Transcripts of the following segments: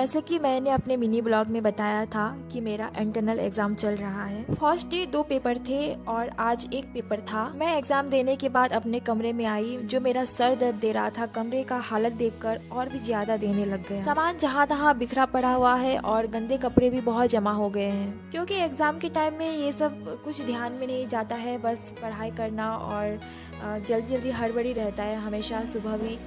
जैसे कि मैंने अपने मिनी ब्लॉग में बताया था कि मेरा इंटरनल एग्जाम चल रहा है। फर्स्ट डे 2 पेपर थे और आज 1 पेपर था। मैं एग्जाम देने के बाद अपने कमरे में आई। जो मेरा सर दर्द दे रहा था, कमरे का हालत देखकर और भी ज्यादा देने लग गया। सामान जहाँ तहाँ बिखरा पड़ा हुआ है और गंदे कपड़े भी बहुत जमा हो गए हैं, क्योंकि एग्जाम के टाइम में ये सब कुछ ध्यान में नहीं जाता है। बस पढ़ाई करना और जल्दी जल्दी हड़बड़ी रहता है हमेशा। सुबह भी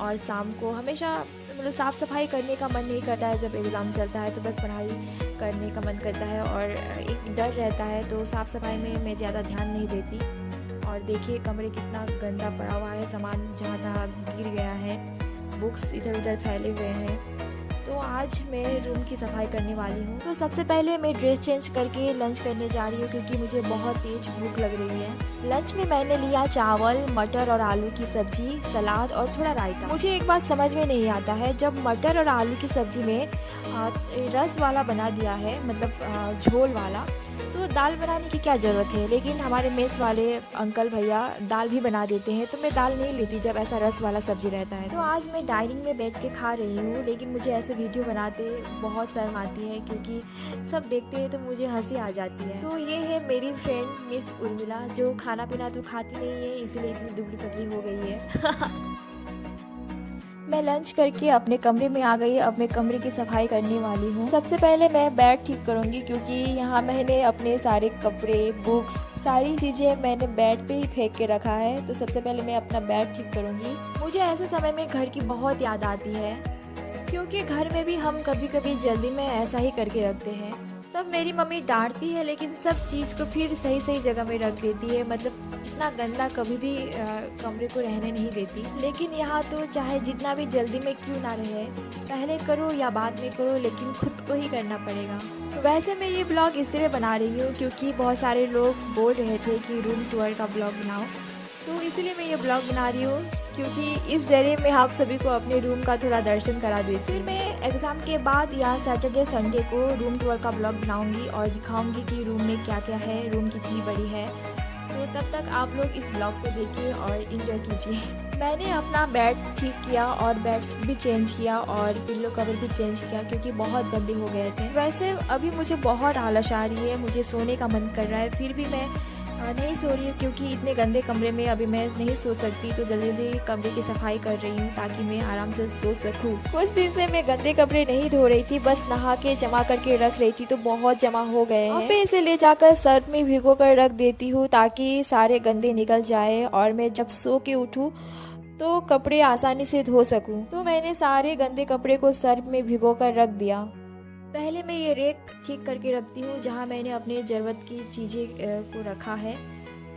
और शाम को हमेशा मतलब साफ़ सफाई करने का मन नहीं करता है। जब एग्ज़ाम चलता है तो बस पढ़ाई करने का मन करता है और एक डर रहता है, तो साफ़ सफाई में मैं ज़्यादा ध्यान नहीं देती। और देखिए कमरे कितना गंदा पड़ा हुआ है, सामान जहाँ तहाँ गिर गया है, बुक्स इधर उधर फैले हुए हैं। तो आज मैं रूम की सफाई करने वाली हूँ। तो सबसे पहले मैं ड्रेस चेंज करके लंच करने जा रही हूँ, क्योंकि मुझे बहुत तेज भूख लग रही है। लंच में मैंने लिया चावल, मटर और आलू की सब्जी, सलाद और थोड़ा रायता। मुझे एक बात समझ में नहीं आता है, जब मटर और आलू की सब्जी में रस वाला बना दिया है, मतलब झोल वाला, तो दाल बनाने की क्या ज़रूरत है। लेकिन हमारे मेस वाले अंकल भैया दाल भी बना देते हैं, तो मैं दाल नहीं लेती जब ऐसा रस वाला सब्जी रहता है। तो आज मैं डाइनिंग में बैठ के खा रही हूँ, लेकिन मुझे ऐसे वीडियो बनाते बहुत शर्म आती है, क्योंकि सब देखते हैं तो मुझे हंसी आ जाती है। तो ये है मेरी फ्रेंड मिस उर्मिला, जो खाना पीना तो खाती नहीं है, इसीलिए इतनी दुबली पतली हो गई है। मैं लंच करके अपने कमरे में आ गई। अब मैं कमरे की सफाई करने वाली हूँ। सबसे पहले मैं बेड ठीक करूँगी, क्योंकि यहाँ मैंने अपने सारे कपड़े, बुक्स, सारी चीज़ें मैंने बेड पे ही फेंक के रखा है। तो सबसे पहले मैं अपना बेड ठीक करूँगी। मुझे ऐसे समय में घर की बहुत याद आती है, क्योंकि घर में भी हम कभी कभी जल्दी में ऐसा ही करके रखते हैं। तब मेरी मम्मी डांटती है, लेकिन सब चीज़ को फिर सही सही जगह में रख देती है। मतलब इतना गंदा कभी भी कमरे को रहने नहीं देती। लेकिन यहाँ तो चाहे जितना भी जल्दी में क्यों ना रहे, पहले करो या बाद में करो, लेकिन खुद को ही करना पड़ेगा। वैसे मैं ये ब्लॉग इसलिए बना रही हूँ, क्योंकि बहुत सारे लोग बोल रहे थे कि रूम टूर का ब्लॉग बनाओ, तो इसीलिए मैं ये ब्लॉग बना रही हूँ, क्योंकि इस जरिए मैं आप सभी को अपने रूम का थोड़ा दर्शन करा देती। फिर मैं एग्ज़ाम के बाद या सैटरडे संडे को रूम टूर का ब्लॉग बनाऊंगी और दिखाऊंगी कि रूम में क्या क्या है, रूम कितनी बड़ी है। तो तब तक आप लोग इस ब्लॉग को देखिए और इंजॉय कीजिए। मैंने अपना बेड ठीक किया और बेड्स भी चेंज किया और पिल्लो कवर भी चेंज किया, क्योंकि बहुत गंदे हो गए थे। वैसे अभी मुझे बहुत आलस आ रही है, मुझे सोने का मन कर रहा है, फिर भी मैं नहीं सो रही हूँ, क्योंकि इतने गंदे कमरे में अभी मैं नहीं सो सकती। तो जल्दी जल्दी कमरे की सफाई कर रही हूँ, ताकि मैं आराम से सो सकूँ। कुछ दिन से मैं गंदे कपड़े नहीं धो रही थी, बस नहा के जमा करके रख रही थी, तो बहुत जमा हो गए हैं। अब मैं इसे ले जाकर सर्फ में भिगो कर रख देती हूँ, ताकि सारे गंदे निकल जाए और मैं जब सो के उठूँ तो कपड़े आसानी से धो सकूँ। तो मैंने सारे गंदे कपड़े को सर्फ में भिगो कर रख दिया। पहले मैं ये रेक ठीक करके रखती हूँ, जहाँ मैंने अपने ज़रूरत की चीज़ें को रखा है।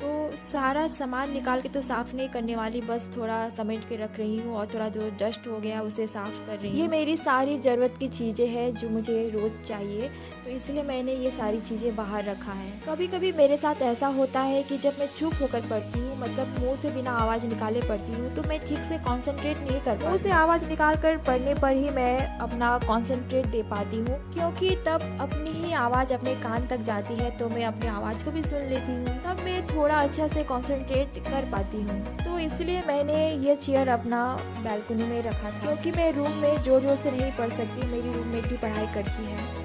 तो सारा सामान निकाल के तो साफ़ नहीं करने वाली, बस थोड़ा समेट के रख रही हूँ और थोड़ा जो डस्ट हो गया उसे साफ़ कर रही हूँ। ये मेरी सारी ज़रूरत की चीज़ें हैं जो मुझे रोज़ चाहिए, तो इसलिए मैंने ये सारी चीज़ें बाहर रखा है। कभी कभी मेरे साथ ऐसा होता है कि जब मैं चुप होकर पढ़ती हूँ, मतलब मुंह से बिना आवाज़ निकाले पढ़ती हूँ, तो मैं ठीक से कॉन्सेंट्रेट नहीं कर पाती। मुंह से आवाज़ निकाल कर पढ़ने पर ही मैं अपना कॉन्सेंट्रेट दे पाती हूँ, क्योंकि तब अपनी ही आवाज़ अपने कान तक जाती है, तो मैं अपनी आवाज़ को भी सुन लेती हूँ। तब मैं थोड़ा अच्छा से कंसंट्रेट कर पाती हूँ। तो इसलिए मैंने ये चेयर अपना बालकनी में रखा था, क्योंकि मैं रूम में जोर जोर से नहीं पढ़ सकती। मेरी रूममेट भी पढ़ाई करती है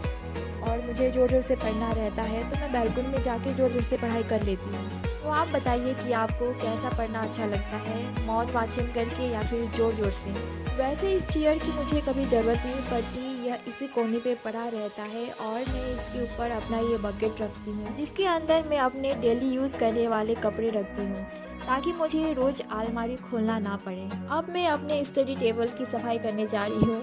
और मुझे जोर जोर से पढ़ना रहता है, तो मैं बालकनी में जाके जोर जोर से पढ़ाई कर लेती हूँ। तो आप बताइए कि आपको कैसा पढ़ना अच्छा लगता है, मौन वाचन करके या फिर जोर जोर से। वैसे इस चेयर की मुझे कभी ज़रूरत नहीं पड़ती, यह इसी कोने पे पड़ा रहता है और मैं इसके ऊपर अपना ये बकेट रखती हूँ, जिसके अंदर मैं अपने डेली यूज़ करने वाले कपड़े रखती हूँ, ताकि मुझे रोज़ अलमारी खोलना ना पड़े। अब मैं अपने स्टडी टेबल की सफाई करने जा रही हूँ,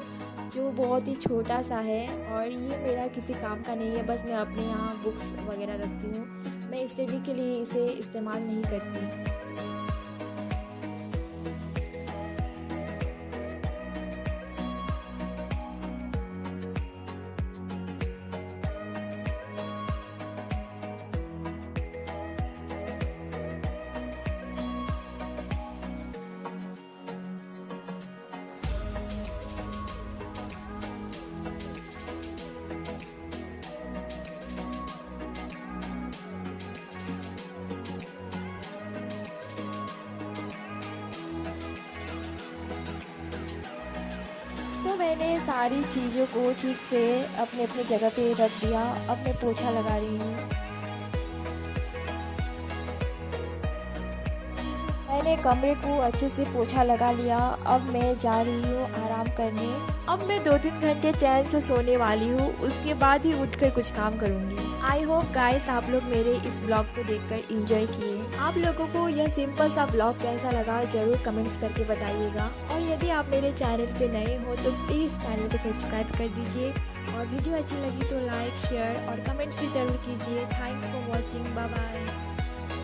जो बहुत ही छोटा सा है और ये मेरा किसी काम का नहीं है। बस मैं अपने यहाँ बुक्स वगैरह रखती हूँ, मैं स्टडी के लिए इसे इस्तेमाल नहीं करती। मैंने सारी चीज़ों को ठीक से अपने अपने जगह पे रख दिया। अब मैं पोछा लगा रही हूँ। मैंने कमरे को अच्छे से पोछा लगा लिया। अब मैं जा रही हूँ आराम करने। अब मैं 2-3 घंटे चैन से सोने वाली हूँ, उसके बाद ही उठकर कुछ काम करूँगी। आई होप गाइस आप लोग मेरे इस ब्लॉग को देखकर एंजॉय किए। आप लोगों को यह सिंपल सा ब्लॉग कैसा लगा जरूर कमेंट्स करके बताइएगा। और यदि आप मेरे चैनल पे नए हो तो प्लीज़ चैनल को सब्सक्राइब कर दीजिए। और वीडियो अच्छी लगी तो लाइक, शेयर और कमेंट्स भी जरूर कीजिए। Thanks for watching. Bye bye.